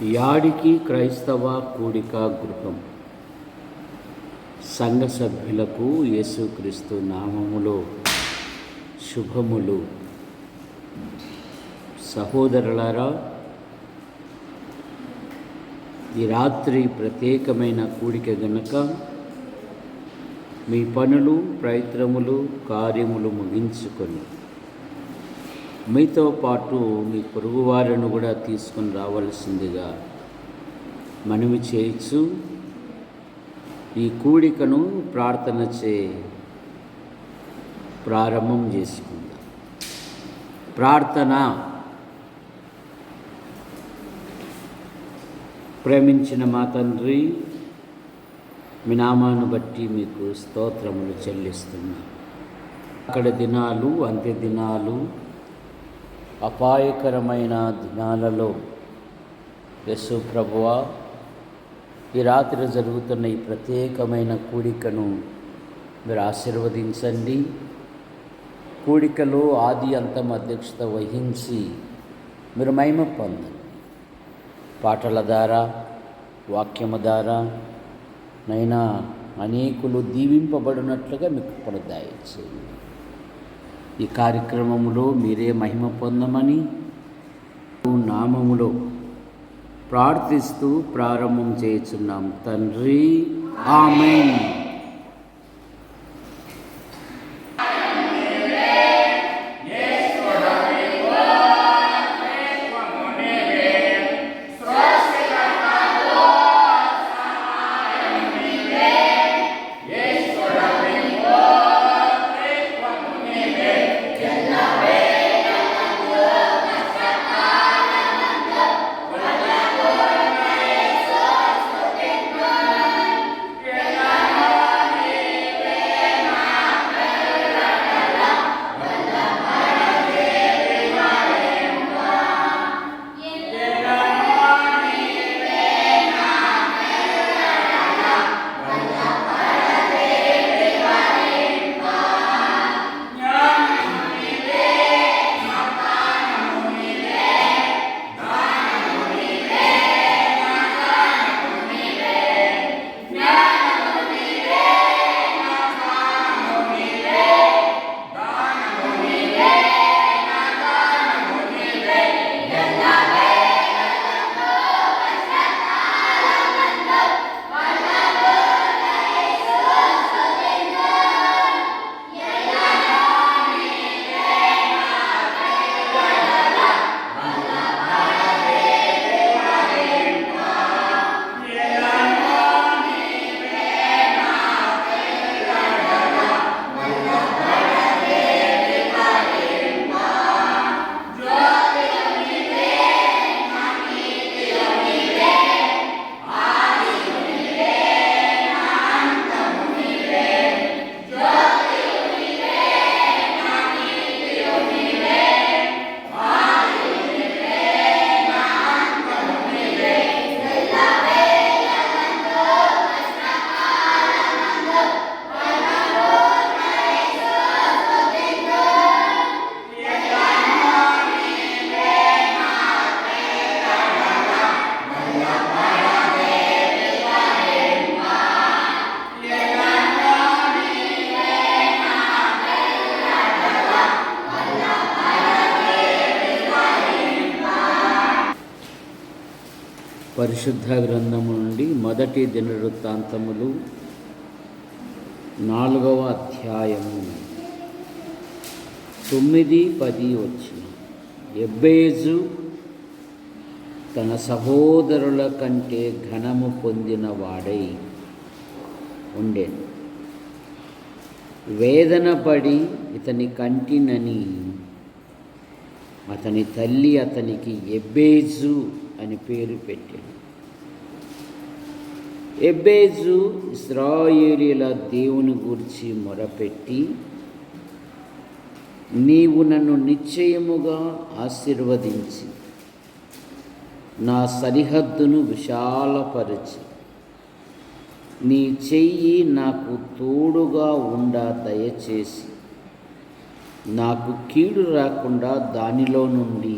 యాడికి క్రైస్తవ కూడిక గృహం సంఘ సభ్యులకు యేసుక్రీస్తు నామములో శుభములు. సహోదరులారా, ఈ రాత్రి ప్రత్యేకమైన కూడిక గనుక మీ పనులు, ప్రయత్నములు, కార్యములు ముగించుకొని మీతో పాటు మీ పొరుగువారిని కూడా తీసుకొని రావాల్సిందిగా మనవి చేయొచ్చు. ఈ కూడికను ప్రార్థన ప్రారంభం చేసుకుందాం. ప్రార్థన. ప్రేమించిన మా తండ్రి, మీ నామాన్ని బట్టి మీకు స్తోత్రములు చెల్లిస్తున్నాం. అక్కడ దినాలు, అంత్య దినాలు, అపాయకరమైన దినాలలో యేసు ప్రభువా, ఈ రాత్రి జరుగుతున్న ఈ ప్రత్యేకమైన కూడికను మీరు ఆశీర్వదించండి. కూడికలో ఆది అంతం అధ్యక్షత వహించి మీరు మహిమ పొందండి. పాటల ద్వారా, వాక్యము ద్వారా నైనా అనేకులు దీవింపబడినట్లుగా మీకు ప్రదాయించేయండి. ఈ కార్యక్రమంలో మీరే మహిమ పొందమని నామములో ప్రార్థిస్తూ ప్రారంభం చేస్తున్నాం తండ్రి. ఆమేన్. పరిశుద్ధ గ్రంథము నుండి మొదటి దినవృత్తాంతములు 4వ అధ్యాయము 9-10 వచ్చిన. ఎబ్బేజు తన సహోదరుల కంటే ఘనము పొందిన వాడై ఉండెను. వేదన పడి ఇతని కంటినని అతని తల్లి అతనికి ఎబ్బేజు అని పేరు పెట్టాడు. ఎబ్బేజు ఇశ్రాయేలీయుల దేవుని గూర్చి మొరపెట్టి, నీవు నన్ను నిశ్చయముగా ఆశీర్వదించి నా సరిహద్దును విశాలపరిచి నీ చెయ్యి నాకు తోడుగా దయచేసి నాకు కీడు రాకుండా దానిలో నుండి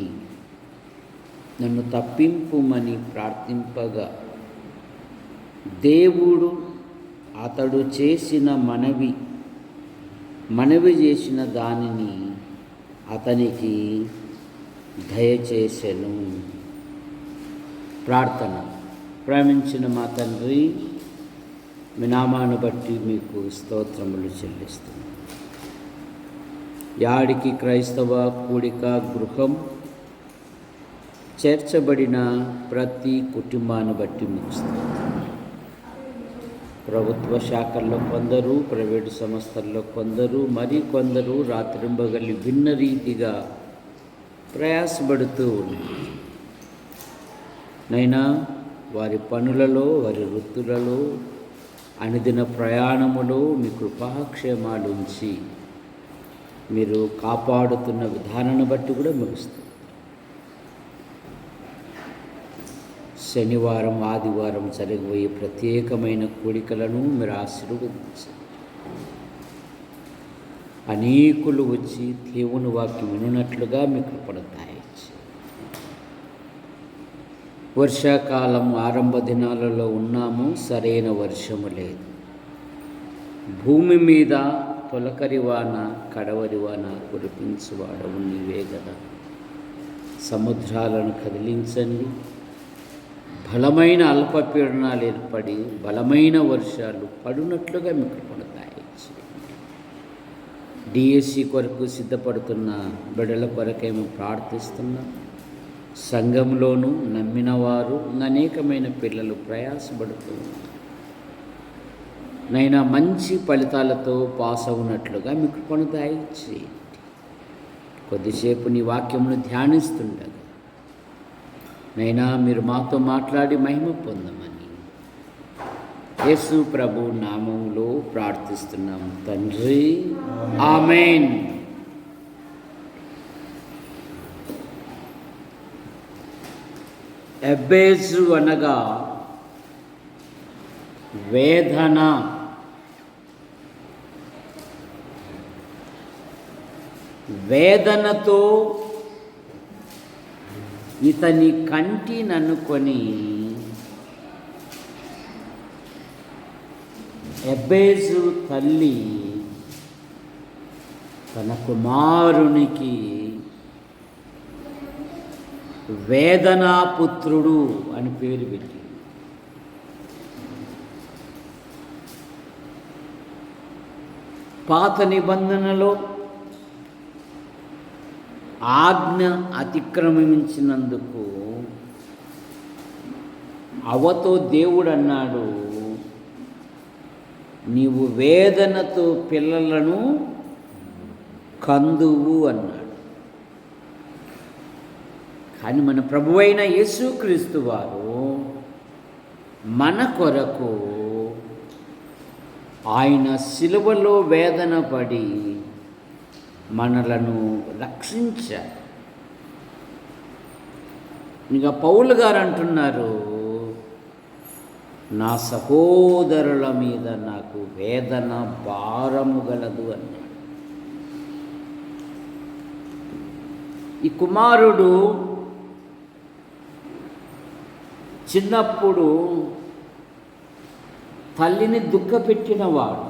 నన్ను తప్పింపుమని ప్రార్థింపగా దేవుడు అతడు చేసిన మనవి చేసిన దానిని అతనికి దయచేసెను. ప్రార్థన. ప్రేమించిన మా తండ్రి, మీ నామాను బట్టి మీకు స్తోత్రములు చెల్లిస్తున్నాను. యాడికి క్రైస్తవ కూడిక గృహం చేర్చబడిన ప్రతి కుటుంబాన్ని బట్టి మీకు స్తోత్రం. ప్రభుత్వ శాఖల్లో కొందరు, ప్రైవేటు సంస్థల్లో కొందరు, కొందరు రాత్రింబగలి భిన్న రీతిగా ప్రయాసపడుతూ ఉన్నారు. నైనా వారి పనులలో, వారి వృత్తులలో, అనుదిన ప్రయాణములో మీ కృపాక్షేమాలు ఉంచి మీరు కాపాడుతున్న విధానాన్ని బట్టి కూడా ముగిస్తుంది. శనివారం, ఆదివారం జరిగిపోయే ప్రత్యేకమైన కోడికలను మీరు ఆశీర్వదించండి. అనేకులు వచ్చి దేవుని వాక్యం వినున్నట్లుగా మీ కృపను దయచేయండి. వర్షాకాలం ఆరంభ దినాలలో ఉన్నాము, సరైన వర్షము లేదు. భూమి మీద తొలకరి వాన, కడవరి వాన కురిపించువాడవు నీవే కదా. సముద్రాలను కదిలించండి. బలమైన అల్పపీడనాలు ఏర్పడి బలమైన వర్షాలు పడినట్లుగా మీ కృపను దయచేయండి. డిఎస్సి కొరకు సిద్ధపడుతున్న బిడ్డల కొరకేమో ప్రార్థిస్తున్నాం. సంఘంలోనూ నమ్మిన వారు అనేకమైన పిల్లలు ప్రయాసపడుతూ ఉన్నారు. నైనా మంచి ఫలితాలతో పాస్ అవునట్లుగా మీ కృపను దయచేయండి. కొద్దిసేపు నీ వాక్యమును ధ్యానిస్తుండగా నైనా మీరు మాతో మాట్లాడి మహిమ పొందమని యేసు ప్రభు నామములో ప్రార్థిస్తున్నాం తండ్రి, ఆమేన్. ఎబ్బేజు అనగా వేదన. వేదనతో ఇతని కంటిననుకొని ఎబ్బేజు తల్లి తన కుమారునికి వేదనాపుత్రుడు అని పేరు పెట్టి పాత నిబంధనలో ఆజ్ఞ అతిక్రమించినందుకు అవ్వతో దేవుడు అన్నాడు, నీవు వేదనతో పిల్లలను కందువు అన్నాడు. కానీ మన ప్రభువైన యేసుక్రీస్తు వారు మన కొరకు ఆయన సిలువలో వేదన పడి మనలను రక్షించారు. ఇంకా పౌలు గారు అంటున్నారు, నా సహోదరుల మీద నాకు వేదన భారము గలదు అన్నాడు. ఈ కుమారుడు చిన్నప్పుడు తల్లిని దుఃఖపెట్టినవాడు,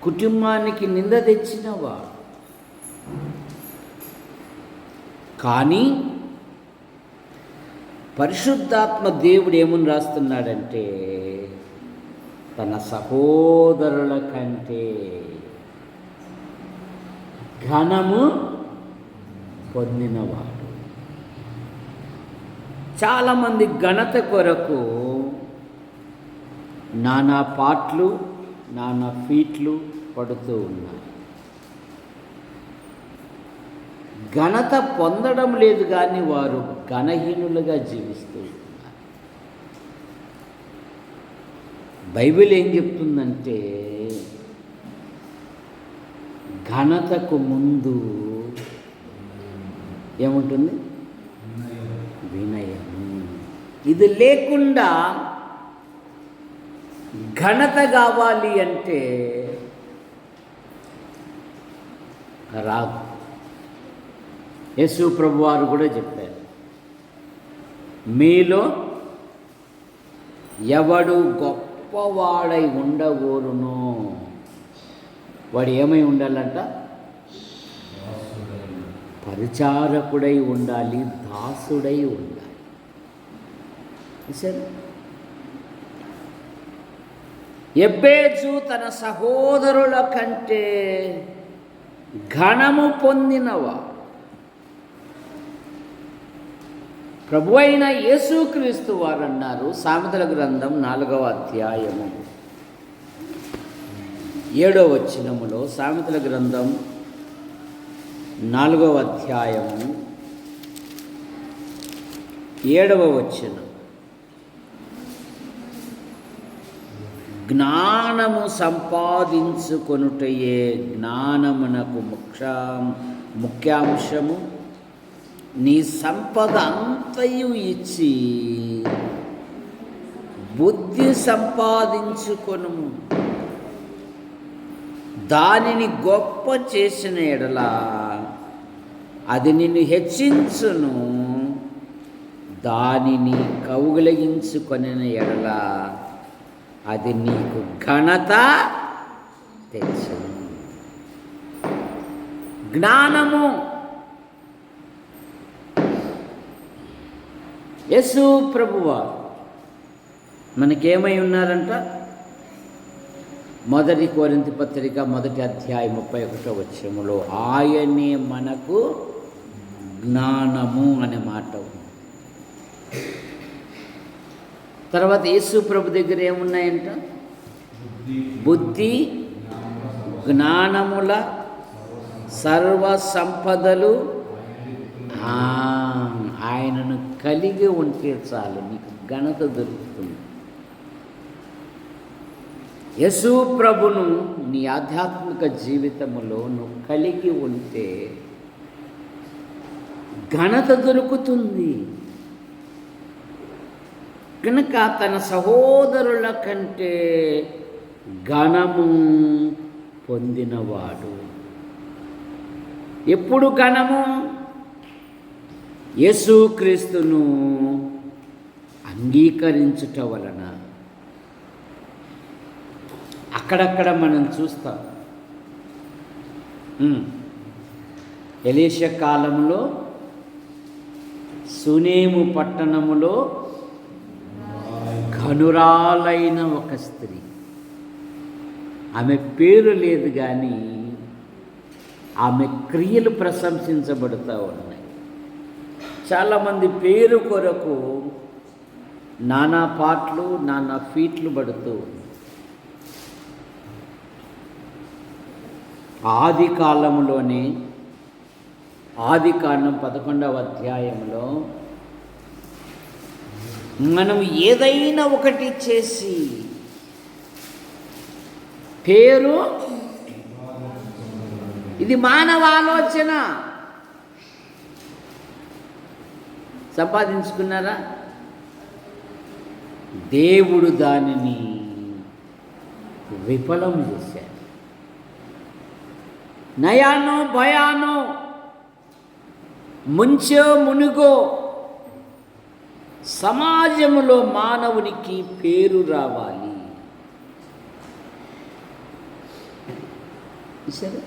కుటుంబానికి నింద తెచ్చినవాడు. కానీ పరిశుద్ధాత్మ దేవుడు ఏమని రాస్తున్నాడంటే, తన సహోదరుల కంటే ఘనము పొందినవాడు. చాలామంది ఘనత కొరకు నానా పాటలు, నానా ఫీట్లు పడుతూ ఉన్నారు. ఘనత పొందడం లేదు, కానీ వారు ఘనహీనులుగా జీవిస్తూ ఉన్నారు. బైబిల్ ఏం చెప్తుందంటే, ఘనతకు ముందు ఏముంటుంది? వినయం. ఇది లేకుండా ఘనత కావాలి అంటే రాదు. యేసు ప్రభువారు కూడా చెప్పారు, మీలో ఎవడు గొప్పవాడై ఉండగోరునో వాడు ఏమై ఉండాలంట? పరిచారకుడై ఉండాలి, దాసుడై ఉండాలి. సరే, ఎబ్బేజు తన సహోదరుల కంటే ఘనము పొందినవా. ప్రభు అయిన యేసుక్రీస్తు వారు అన్నారు, సామెతల గ్రంథం 4వ అధ్యాయము 7వ వచనములో, సామెతల గ్రంథం 4వ అధ్యాయము 7వ వచనం, జ్ఞానము సంపాదించుకొనుటయే జ్ఞానమునకు ముఖ్యాంశము, నీ సంపద అంతయు ఇచ్చి బుద్ధి సంపాదించుకొనుము, దానిని గొప్ప చేసిన ఎడల అది నిన్ను హెచ్చించును, దానిని కౌగిలించుకొనిన ఎడల అది నీకు ఘనత తెచ్చును. జ్ఞానము. యేసు ప్రభువారు మనకేమై ఉన్నారంట? 1 కొరింథీ పత్రిక 1వ అధ్యాయం 31వ వచనములో ఆయనే మనకు జ్ఞానము అనే మాట ఉంది. తర్వాత యేసు ప్రభు దగ్గర ఏమున్నాయంట? బుద్ధి, జ్ఞానముల సర్వ సంపదలు ఆయనను కలిగి ఉంటే చాలు, నీకు ఘనత దొరుకుతుంది. యేసు ప్రభును నీ ఆధ్యాత్మిక జీవితంలో నువ్వు కలిగి ఉంటే ఘనత దొరుకుతుంది. కనుక తన సహోదరుల కంటే ఘనము పొందినవాడు. ఎప్పుడు ఘనము? యేసుక్రీస్తును అంగీకరించుట వలన. అక్కడక్కడ మనం చూస్తాం, ఎలీషా కాలంలో సునేము పట్టణములో ఘనురాలైన ఒక స్త్రీ, ఆమె పేరు లేదు కానీ ఆమె క్రియలు ప్రశంసించబడుతూ ఉన్నాయి. చాలామంది పేరు కొరకు నానా పాటలు, నానా ఫీట్లు పడుతూ ఉన్నాయి. ఆది కాలంలోనే, ఆది కాండం 11వ అధ్యాయంలో మనం ఏదైనా ఒకటి చేసి పేరు, ఇది మానవ ఆలోచన, సంపాదించుకున్నారా? దేవుడు దానిని విఫలం చేశాడు. నయానో భయానో, ముంచో మునుగో, సమాజంలో మానవునికి పేరు రావాలి. సరే,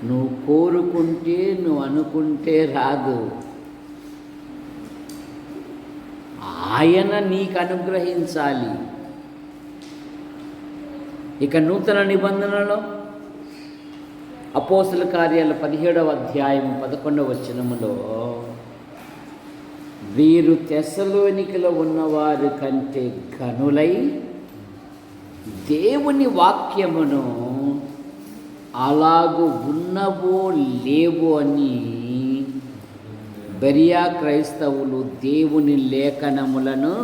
నువ్వు కోరుకుంటే, నువ్వు అనుకుంటే రాదు. ఆయన నీకు అనుగ్రహించాలి. ఇక నూతన నిబంధనలో అపోస్తల కార్యాల 17వ అధ్యాయం 11వ వచనములో, వీరు తెస్సలోనికలో ఉన్నవారి కంటే ఘనులై దేవుని వాక్యమును అలాగూ ఉన్నవో లేవో అని బెరియా క్రైస్తవులు దేవుని లేఖనములను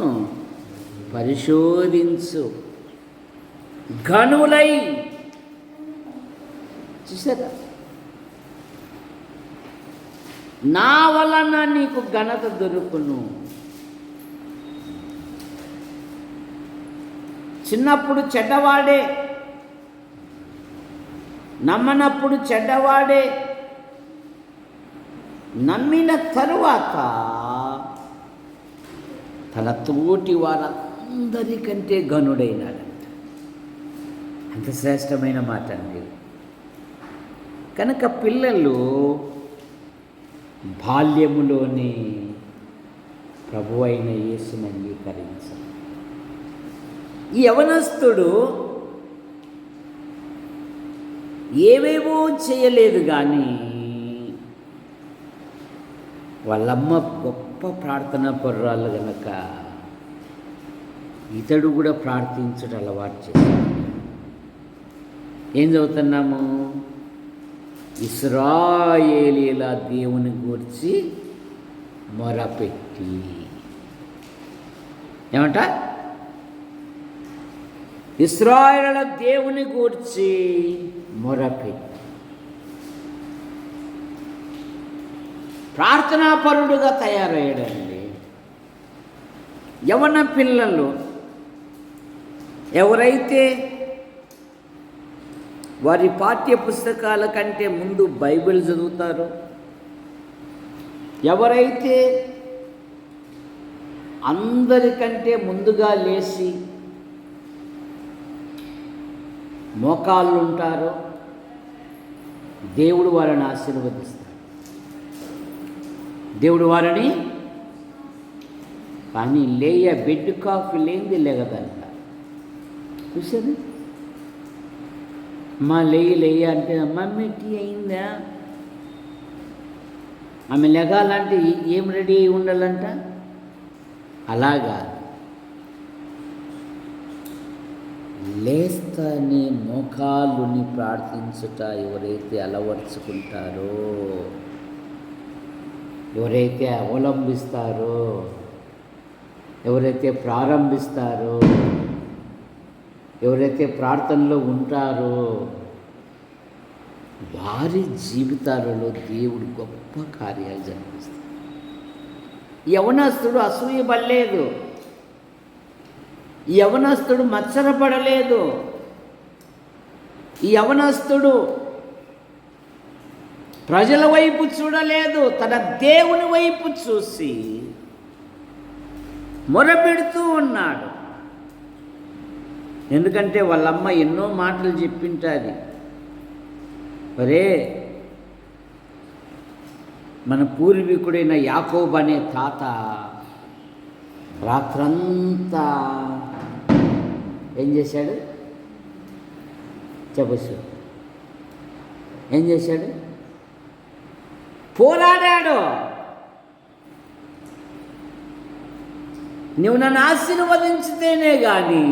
పరిశోధించు. ఘనులై. చూసారా? నా వలన నీకు ఘనత దొరుకును. చిన్నప్పుడు చెడ్డవాడే, నమ్మనప్పుడు చెడ్డవాడే, నమ్మిన తరువాత తన తోటి వారందరికంటే గనుడైనాడంట. అంత శ్రేష్టమైన మాట అండి. కనుక పిల్లలు బాల్యములోనే ప్రభు అయిన యేసుని అంగీకరించాలి. ఈ యవనస్తుడు ఏవేవో చేయలేదు, కానీ వాళ్ళమ్మ గొప్ప ప్రార్థన పరురాలు గనక ఇతడు కూడా ప్రార్థించడం అలవాటు చేశాడు. ఏం చదువుతున్నాము? ఇశ్రాయేలీయుల దేవుని గూర్చి మొరపెట్టి. ఏమంట? ఇశ్రాయేలీయుల దేవుని గూర్చి మొరపెట్టి ప్రార్థనాపరుడుగా తయారయ్యాడండి. యవన పిల్లలు ఎవరైతే వారి పాఠ్య పుస్తకాల కంటే ముందు బైబిల్ చదువుతారో, ఎవరైతే అందరికంటే ముందుగా లేచి మోకాళ్ళు ఉంటారో, దేవుడు వారిని ఆశీర్వదిస్తాడు. దేవుడు వారిని, కానీ బెడ్ కాఫీ లేనిది లేగదంట. చూసారు? అమ్మ లేయ అంటే మమ్మీ టీ అయిందా? ఆమె లెగాలంటే ఏం రెడీ అయి ఉండాలంట. అలాగా లేస్తానే మోకాళ్ళుని ప్రార్థించుట ఎవరైతే అలవర్చుకుంటారో, ఎవరైతే అవలంబిస్తారో, ఎవరైతే ప్రారంభిస్తారో, ఎవరైతే ప్రార్థనలో ఉంటారో, వారి జీవితాలలో దేవుడు గొప్ప కార్యాలు జరిపిస్తాడు. యవనస్తుడు అసూయపడలేదు, ఈ యవనస్తుడు మత్సరపడలేదు, ఈ యవనస్తుడు ప్రజల వైపు చూడలేదు, తన దేవుని వైపు చూసి మొరపెడుతూ ఉన్నాడు. ఎందుకంటే వాళ్ళమ్మ ఎన్నో మాటలు చెప్పింటుంది. ఒరే, మన పూర్వీకుడైన యాకోబు అనే తాత రాత్రంతా ఏం చేశాడు? చెప్పచ్చు. ఏం చేశాడు? పోరాడాడు. నువ్వు నన్ను ఆశీర్వదించితేనే కానీ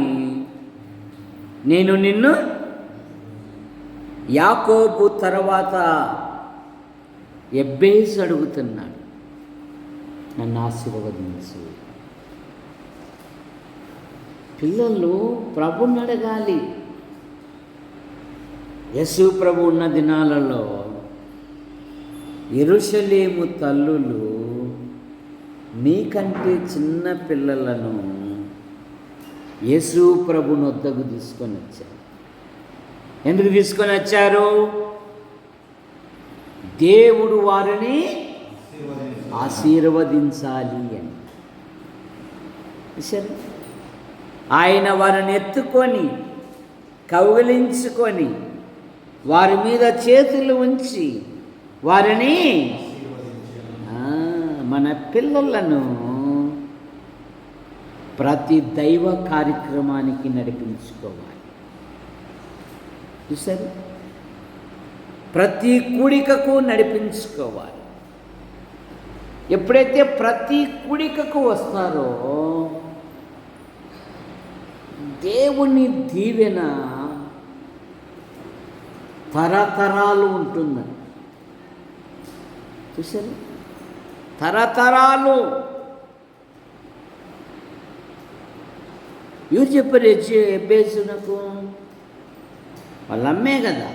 నేను నిన్ను, యాకోబు తర్వాత ఎబ్బేసి అడుగుతున్నాడు, నన్ను ఆశీర్వదించు. పిల్లలు ప్రభుని అడగాలి. యేసు ప్రభు ఉన్న దినాలలో యెరూషలేము తల్లులు మీకంటే చిన్న పిల్లలను యేసు ప్రభుని వద్దకు తీసుకొని వచ్చారు. ఎందుకు తీసుకొని వచ్చారు? దేవుడు వారిని ఆశీర్వదించాలి అని. సరే, ఆయన వారిని ఎత్తుకొని కౌగిలించుకొని వారి మీద చేతులు ఉంచి వారిని, మన పిల్లలను ప్రతి దైవ కార్యక్రమానికి నడిపించుకోవాలి. చూసారు? ప్రతి కూడికకు నడిపించుకోవాలి. ఎప్పుడైతే ప్రతి కూడికకు వస్తారో దేవుని దీవెన తరతరాలు ఉంటుందని. చూసారు? తరతరాలు. ఎవరు చెప్పారు ఎబ్బేసునకు? వాళ్ళమ్మే కదా.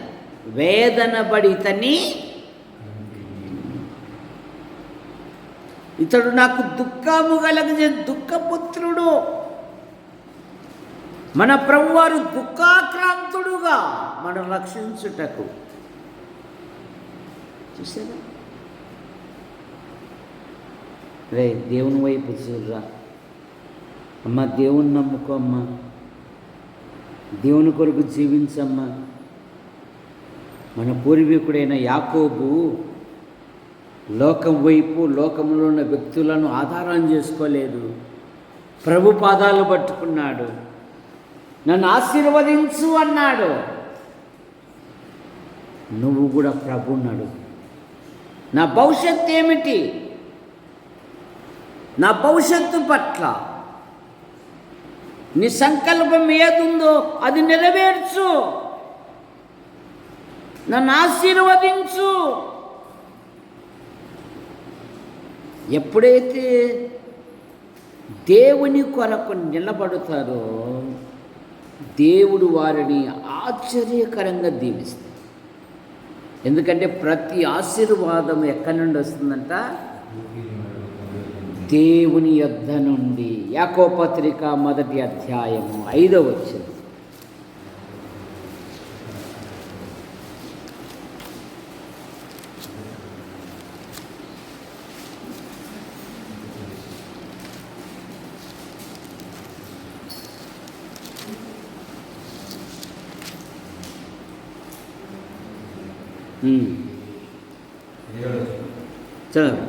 వేదన పడి ఇతడు నాకు దుఃఖము కలగజే దుఃఖపుత్రుడు. మన ప్రభువారు దుఃఖాక్రాంతుడుగా మనం రక్షించుటకు చూసారా? రే దేవుని వైపు చూడరా అమ్మ, దేవుని నమ్ముకో అమ్మా, దేవుని కొరకు జీవించమ్మా. మన పూర్వీకుడైన యాకోబు లోకం వైపు, లోకంలో ఉన్న వ్యక్తులను ఆధారం చేసుకోలేదు. ప్రభు పాదాలు పట్టుకున్నాడు. నన్ను ఆశీర్వదించు అన్నాడు. నువ్వు కూడా ప్రభున్నాడు. నా భవిష్యత్తు ఏమిటి? నా భవిష్యత్తు పట్ల నీ సంకల్పం ఏదుందో అది నెరవేర్చు, నన్ను ఆశీర్వదించు. ఎప్పుడైతే దేవుని కొరకు నిలబడతారో దేవుడు వారిని ఆశ్చర్యకరంగా దీవిస్తాడు. ఎందుకంటే ప్రతి ఆశీర్వాదం ఎక్కడి నుండి వస్తుందంట? దేవుని యొద్ద నుండి. యాకోబు పత్రిక 1వ అధ్యాయము 5వ వచనం. చదువు.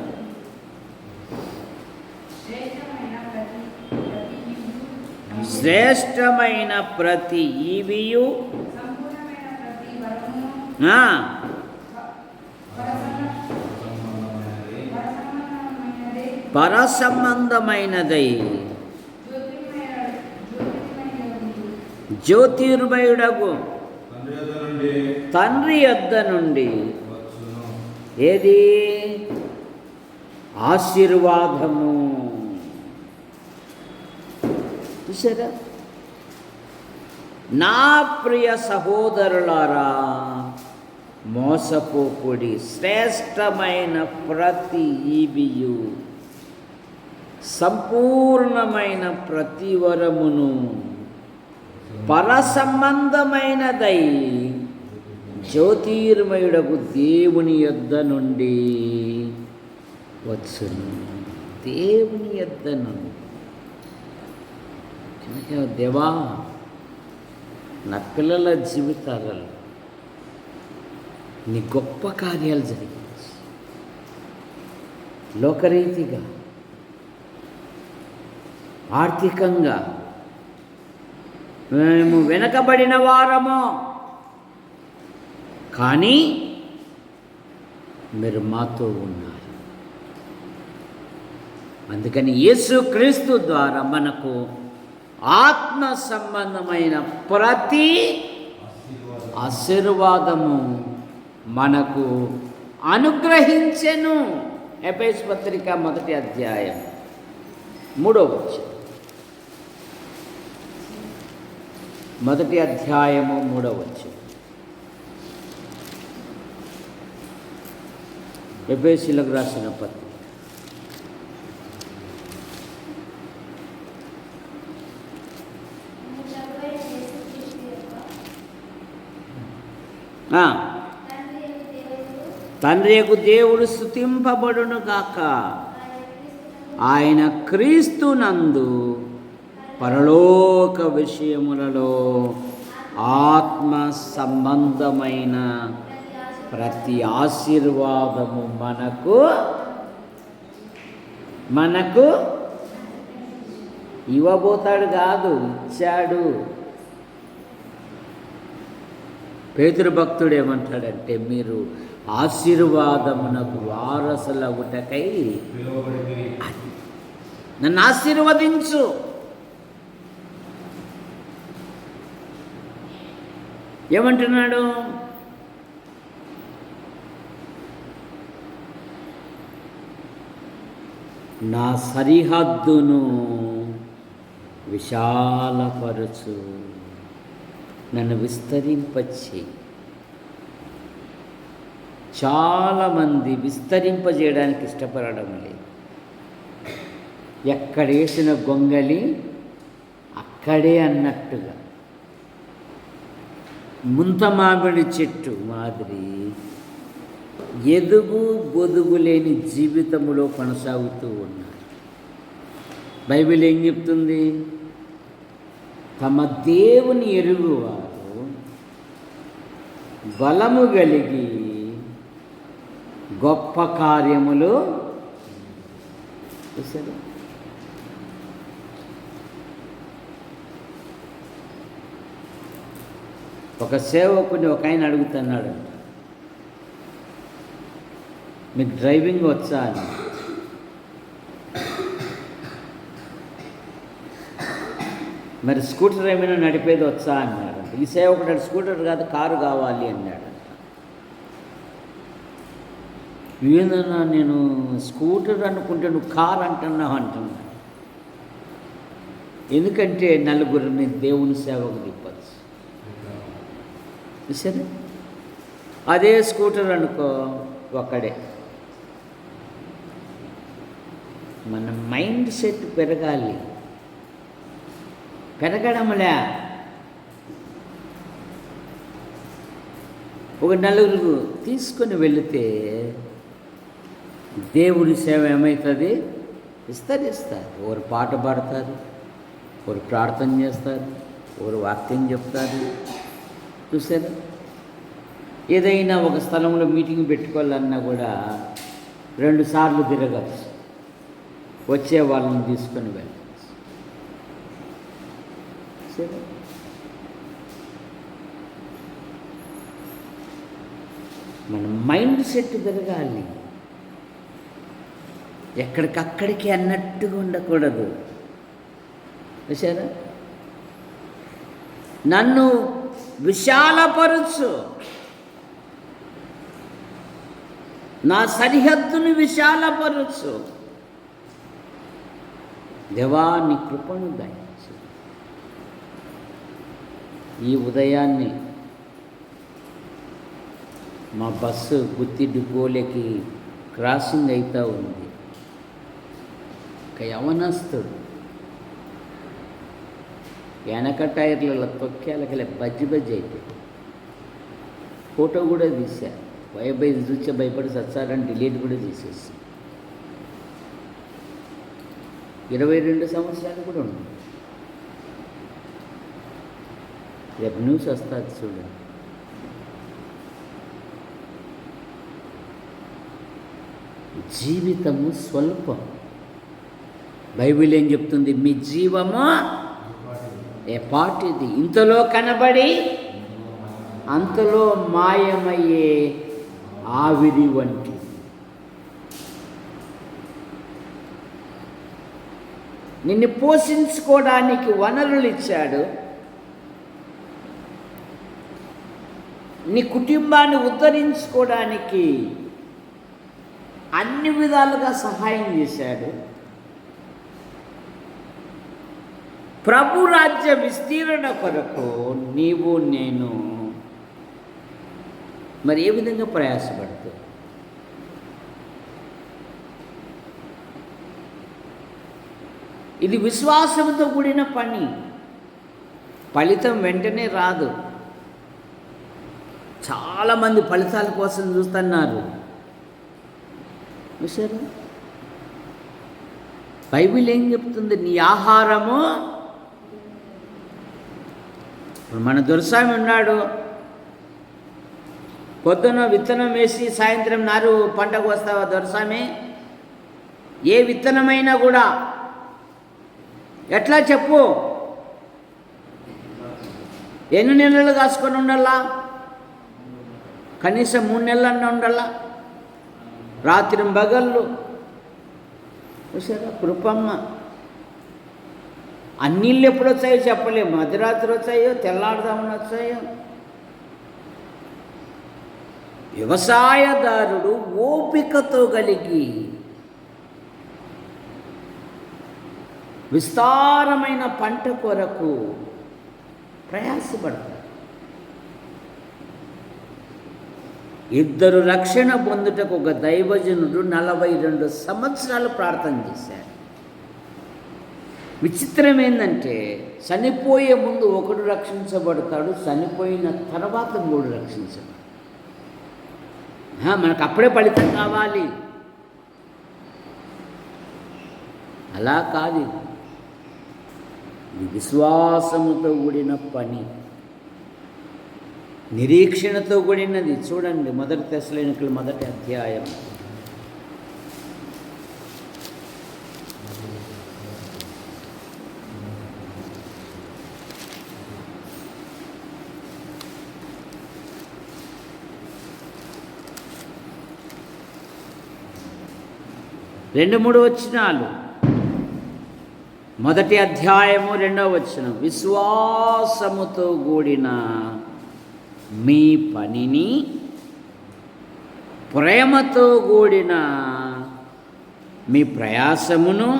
శ్రేష్టమైన ప్రతి ఈవియు పరసంబంధమైనదై జ్యోతిర్మయుడగు తండ్రి యొద్ద నుండి ఏది? ఆశీర్వాదము. చూసారా? నా ప్రియ సహోదరులారా, మోసపోకుడి. శ్రేష్టమైన ప్రతి ఈవియు, సంపూర్ణమైన ప్రతి వరమును పరసంబంధమైనదై జ్యోతిర్మయుడకు దేవుని యొద్ద నుండి వచ్చును. దేవుని యొద్ద నుండి. దేవా, నా పిల్లల జీవితాలలో నీ గొప్ప కార్యాలు జరిగించు. లోకరీతిగా, ఆర్థికంగా మేము వెనకబడిన వారము, కానీ మీరు మాతో ఉన్నారు. అందుకని యేసుక్రీస్తు ద్వారా మనకు ఆత్మ సంబంధమైన ప్రతి ఆశీర్వాదము మనకు అనుగ్రహించెను. ఎఫెసు పత్రిక 1వ అధ్యాయం 3వ వచనం. 1వ అధ్యాయము 3వ వచనం. ఎఫెసీయులకు రాసిన పత్రిక. తండ్రియకు దేవుడు స్తుతింపబడును గాక. ఆయన క్రీస్తునందు పరలోక విషయములలో ఆత్మ సంబంధమైన ప్రతి ఆశీర్వాదము మనకు ఇవ్వబోతాడు కాదు, ఇచ్చాడు. పేతురు భక్తుడు ఏమంటాడంటే, మీరు ఆశీర్వాదమునకు వారసులగుటకై నన్ను ఆశీర్వదించు. ఏమంటున్నాడు? నా సరిహద్దును విశాలపరచు, నన్ను విస్తరింపచేయి. చాలామంది విస్తరింపజేయడానికి ఇష్టపడడం లేదు. ఎక్కడేసిన గొంగలి అక్కడే అన్నట్టుగా ముంత మామిడి చెట్టు మాదిరి ఎదుగు బొదుగు లేని జీవితములో కొనసాగుతూ ఉన్నారు. బైబిల్ ఏం చెప్తుంది? తమ దేవుని ఎరుగువారు బలము కలిగి గొప్ప కార్యములు చూసారు. ఒక సేవకుని ఒక ఆయన అడుగుతున్నాడు, మీకు డ్రైవింగ్ వచ్చా అని. మరి స్కూటర్ ఏమైనా నడిపేది వచ్చా అన్నాడు. ఈ సేవకుడు స్కూటర్ కాదు కారు కావాలి అన్నాడు. ఏందన్నా నేను స్కూటర్ అనుకుంటే నువ్వు కారు అంటున్నావు అంటున్నా. ఎందుకంటే నలుగురిని దేవుని సేవకు తిప్పచ్చు. సరే, అదే స్కూటర్ అనుకో ఒక్కడే. మన మైండ్ సెట్ పెరగాలి. పెరగడంలే ఒక నలుగురు తీసుకొని వెళితే దేవుడి సేవ ఏమవుతుంది? విస్తరిస్తారు. ఒకరు పాట పాడతారు, ఒకరు ప్రార్థన చేస్తారు, ఒకరు వాక్యం చెప్తారు. చూసారా? ఏదైనా ఒక స్థలంలో మీటింగ్ పెట్టుకోవాలన్నా కూడా 2 సార్లు తిరగచ్చు, వచ్చే వాళ్ళని తీసుకొని వెళ్ళచ్చు. సరే, మన మైండ్ సెట్ పెరగాలి. ఎక్కడికక్కడికి అన్నట్టుగా ఉండకూడదు. చూసారా? నన్ను విశాలపరచు, నా సరిహద్దును విశాలపరచు, దేవా నీ కృపను దయచు. ఈ ఉదయాన్నే మా బస్సు గుత్తి డిపోలకి క్రాసింగ్ అవుతూ ఉంది. ఒక యవనస్తుడు వెనక టైర్లలో తొక్కేలకలే బజ్జి అయిపోయింది. ఫోటో కూడా తీశారు. వైబై చూసే భయపడి సచ్చారని డిలీట్ కూడా చేసేసి 22 సంవత్సరాలు కూడా ఉంది. రేపు న్యూస్ వస్తుంది చూడండి. జీవితము స్వల్పం. బైబిల్ ఏం చెప్తుంది? మీ జీవము ఎపాటిది, ఇంతలో కనబడి అంతలో మాయమయ్యే ఆవిరి వంటి. నిన్ను పోషించుకోవడానికి వనరులు ఇచ్చాడు, నీ కుటుంబాన్ని ఉద్ధరించుకోవడానికి అన్ని విధాలుగా సహాయం చేశాడు. ప్రభు రాజ్య విస్తీరణ కొరకు నీవు నేను మరి ఏ విధంగా ప్రయాసపడుతూ ఇది విశ్వాసంతో కూడిన పని. ఫలితం వెంటనే రాదు. చాలామంది ఫలితాల కోసం చూస్తున్నారు. చూసారా? బైబిల్ ఏం చెప్తుంది? నీ ఆహారము. మన దొరస్వామి ఉన్నాడు, పొద్దున విత్తనం వేసి సాయంత్రం నారు పంటకు వస్తావా దొరస్వామి? ఏ విత్తనమైనా కూడా ఎట్లా చెప్పు? ఎన్ని నెలలు కాసుకొని ఉండాలా? కనీసం 3 నెలలన్నా ఉండాలా. రాత్రి పగళ్ళు. చూసారా? కృపమ్మ. అన్నీళ్ళు ఎప్పుడు వచ్చాయో చెప్పలేము. మధ్యరాత్రి వచ్చాయో, తెల్లారుదామని వచ్చాయో. వ్యవసాయదారుడు ఓపికతో కలిగి విస్తారమైన పంట కొరకు ప్రయాసపడతారు. 2 రక్షణ పొందుటకు ఒక దైవజనుడు 42 సంవత్సరాలు ప్రార్థన చేశాడు. విచిత్రం ఏంటంటే చనిపోయే ముందు ఒకడు రక్షించబడతాడు, చనిపోయిన తర్వాత 3 రక్షించబడతాడు. మనకు అప్పుడే ఫలితం కావాలి, అలా కాదు. ఇది విశ్వాసముతో కూడిన పని, నిరీక్షణతో కూడినది. చూడండి 1 తెస్సలోనికీయులు 1వ అధ్యాయం 2-3 వచనాలు. 1వ అధ్యాయము 2వ వచనం, విశ్వాసముతో కూడిన మీ పనిని ప్రేమతో కూడిన మీ ప్రయాసమును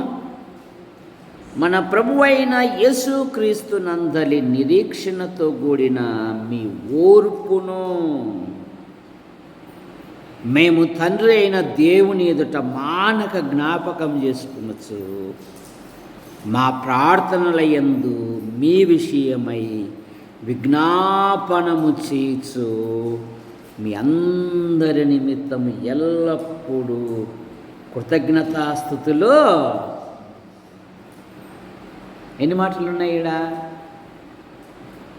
మన ప్రభువైన యేసుక్రీస్తునందలి నిరీక్షణతో కూడిన మీ ఓర్పును మేము తండ్రి అయిన దేవుని ఎదుట మానక జ్ఞాపకం చేసుకునొచ్చు మా ప్రార్థనల యందు మీ విషయమై విజ్ఞాపనము చేయచ్చు మీ అందరి నిమిత్తం ఎల్లప్పుడూ కృతజ్ఞతాస్తుతులు. ఎన్ని మాటలు ఉన్నాయి ఈడ?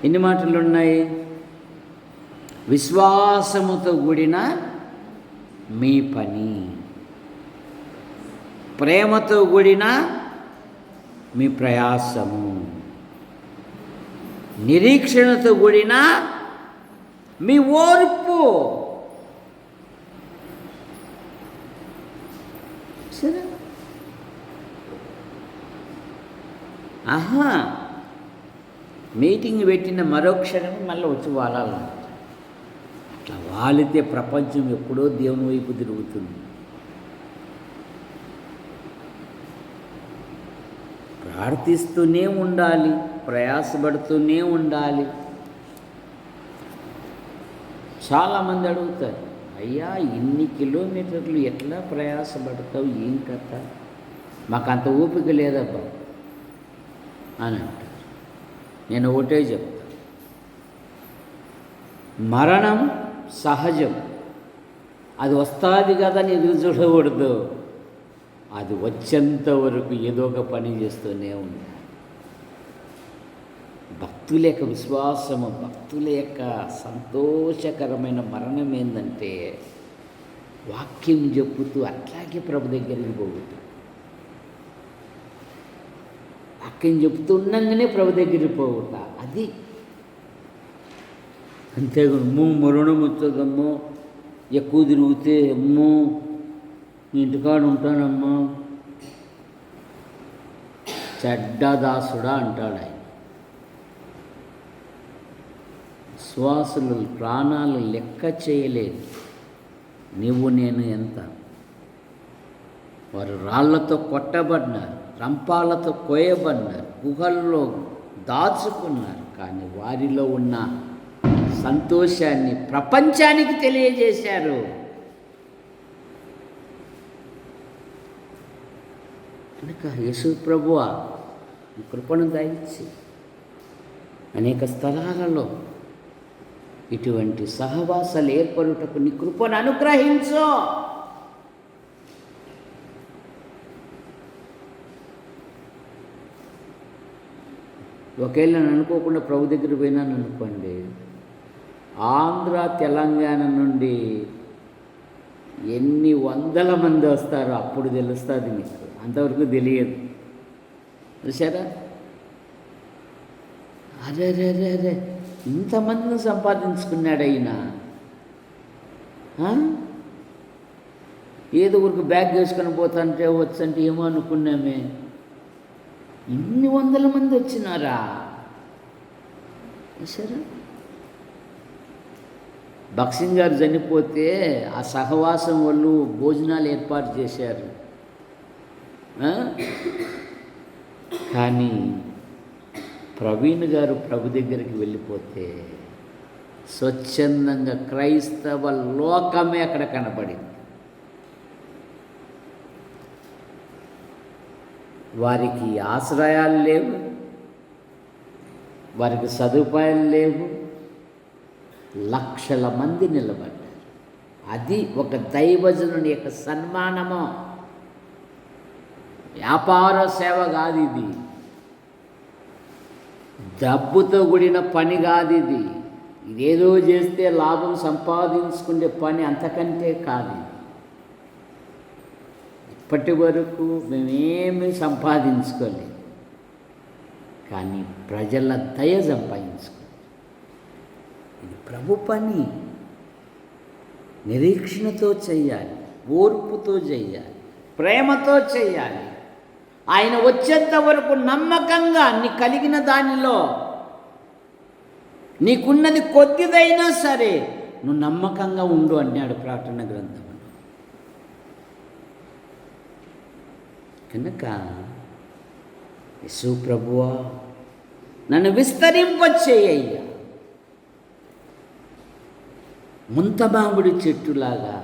ఎన్ని మాటలు ఉన్నాయి? విశ్వాసముతో కూడిన మీ పని, ప్రేమతో కూడిన మీ ప్రయాసము, నిరీక్షణతో కూడిన మీ ఓర్పు. సరే, మీటింగ్ పెట్టిన మరో క్షణం మళ్ళీ వచ్చి వాలాలంట. అట్లా వాలితే ప్రపంచం ఎప్పుడో దేవుని వైపు తిరుగుతుంది. ప్రార్థిస్తూనే ఉండాలి, ప్రయాసపడుతూనే ఉండాలి. చాలామంది అడుగుతారు, అయ్యా ఇన్ని కిలోమీటర్లు ఎట్లా ప్రయాసపడతావు, ఏం కథ, మాకు అంత ఓపిక లేదబ్బా అని అంటారు. నేను ఒకటే చెప్తాను, మరణం సహజం, అది వస్తుంది కదా అని ఎదురు చూడకూడదు. అది వచ్చేంత వరకు ఏదో ఒక పని చేస్తూనే ఉంది. భక్తుల యొక్క విశ్వాసము, భక్తుల యొక్క సంతోషకరమైన మరణం ఏంటంటే వాక్యం చెప్పుతూ అట్లాగే ప్రభు దగ్గరికి పోగుతాం. వాక్యం చెప్తుండగానే ప్రభు దగ్గరికి పోగుతా. అది అంతేగాని మరణం వచ్చేదమ్మో, ఎక్కువ తిరిగితే అమ్మో ఇంటికాడ ఉంటానమ్మా, చెడ్డదాసుడా అంటాడు ఆయన. విశ్వాసులు ప్రాణాలు లెక్క చేయలేదు. నువ్వు నేను ఎంత. వారు రాళ్లతో కొట్టబడినారు, రంపాలతో కోయబడినారు, గుహల్లో దాచుకున్నారు. కానీ వారిలో ఉన్న సంతోషాన్ని ప్రపంచానికి తెలియజేశారు. కనుక యేసు ప్రభువా కృపను దయచి అనేక స్థలాలలో ఇటువంటి సహవాసాలు ఏర్పడుటకు నీ కృపను అనుగ్రహించు. ఒకవేళ నేను అనుకోకుండా ప్రభు దగ్గర పోయినాను అనుకోండి, ఆంధ్ర తెలంగాణ నుండి ఎన్ని వందల మంది వస్తారో అప్పుడు తెలుస్తుంది మీకు. అంతవరకు తెలియదు. చూసారా? అరే రే రే రే ఇంతమందిని సంపాదించుకున్నాడు అయినా. ఏదో ఊరికి బ్యాగ్ వేసుకొని పోతాంటే వచ్చంటే ఏమో అనుకున్నామే, ఇన్ని వందల మంది వచ్చినారా? చూసారా? భక్సింగ్ గారు చనిపోతే ఆ సహవాసం వాళ్ళు భోజనాలు ఏర్పాటు చేశారు. కానీ ప్రవీణ్ గారు ప్రభు దగ్గరికి వెళ్ళిపోతే స్వచ్ఛందంగా క్రైస్తవ లోకమే అక్కడ కనపడింది. వారికి ఆశ్రయాలు లేవు, వారికి సదుపాయాలు లేవు. లక్షల మంది నిలబడ్డారు. అది ఒక దైవజనుడి యొక్క సన్మానము. వ్యాపార సేవ కాదు ఇది, డబ్బుతో కూడిన పని కాదు ఇది, ఇదేదో చేస్తే లాభం సంపాదించుకునే పని, అంతకంటే కాదు ఇది. ఇప్పటి వరకు మేమేమీ సంపాదించుకోలేదు, కానీ ప్రజల దయ సంపాదించుకోలేదు. ఇది ప్రభు పని. నిరీక్షణతో చేయాలి, ఓర్పుతో చేయాలి, ప్రేమతో చేయాలి. ఆయన వచ్చేంత వరకు నమ్మకంగా నీ కలిగిన దానిలో, నీకున్నది కొద్దిదైనా సరే నువ్వు నమ్మకంగా ఉండు అన్నాడు ప్రార్థన గ్రంథంలో. కనుక యేసు ప్రభువా నన్ను విస్తరింపచేయ్యా, ముంతమామిడి చెట్టులాగా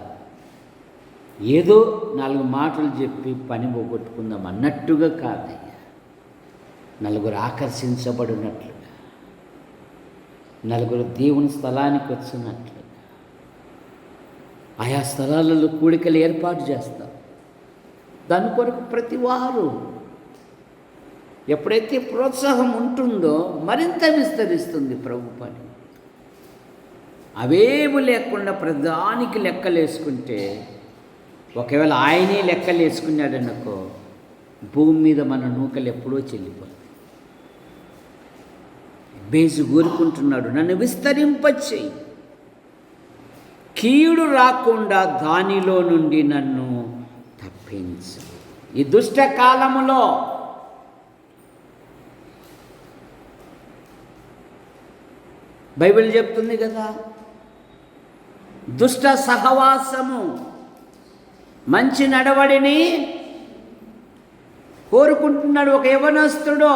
ఏదో 4 మాటలు చెప్పి పని పోగొట్టుకుందాం అన్నట్టుగా కాదయ్యా, నలుగురు ఆకర్షించబడినట్లుగా, నలుగురు దేవుని స్థలానికి వచ్చినట్లుగా, ఆయా స్థలాలలో కూడికలు ఏర్పాటు చేస్తాం. దాని కొరకు ప్రతి వారు ఎప్పుడైతే ప్రోత్సాహం ఉంటుందో మరింత విస్తరిస్తుంది ప్రభు పని. అవేమి లేకుండా ప్రధానికి లెక్కలేసుకుంటే, ఒకవేళ ఆయనే లెక్కలేసుకున్నాడనుకో, భూమి మీద మన నూకలు ఎప్పుడో చెల్లిపోతాయి. బేసు కోరుకుంటున్నాడు, నన్ను విస్తరింపచేయి, కీడు రాకుండా దానిలో నుండి నన్ను తప్పించు. ఈ దుష్ట కాలములో బైబిల్ చెప్తుంది కదా, దుష్ట సహవాసము మంచి నడవడిని కోరుకుంటున్నాడు ఒక యవనస్తుడు.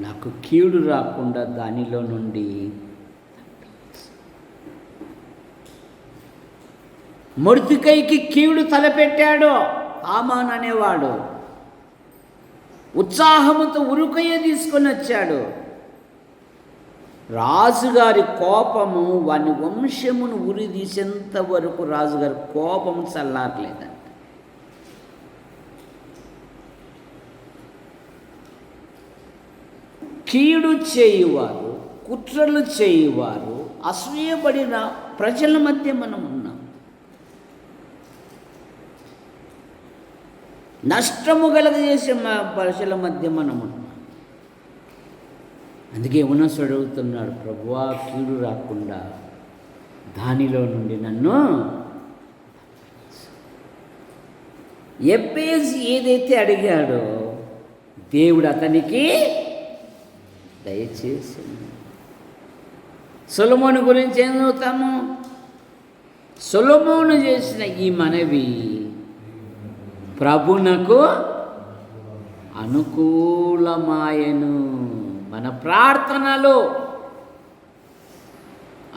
నాకు కీడు రాకుండా దానిలో నుండి మొర్దెకైకి కీడు తలపెట్టాడు హామాను అనేవాడు. ఉత్సాహముతో ఉరుకయ్య తీసుకొని వచ్చాడు. రాజుగారి కోపము వాని వంశమును ఉరిదీసేంత వరకు రాజుగారి కోపం చల్లారలేదంట. కీడు చేయువారు, కుట్రలు చేయువారు, అసూయపడిన ప్రజల మధ్య మనం ఉన్నాం. నష్టము కలగజేసే ప్రజల మధ్య మనం ఉన్నాం. అందుకే యెహోవా అడుగుతున్నాడు, ప్రభువా కీడు రాకుండా దానిలో నుండి నన్ను. ఎబ్బేసి ఏదైతే అడిగాడో దేవుడు అతనికి దయచేసి. సొలొమోను గురించి ఏం చదువుతాము? సొలొమోను చేసిన ఈ మనవి ప్రభునకు అనుకూలమాయను. మన ప్రార్థనలో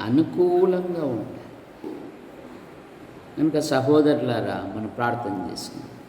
అనుకూలంగా ఉంటాయి కనుక సహోదరులారా మనం ప్రార్థన చేసుకుందాం.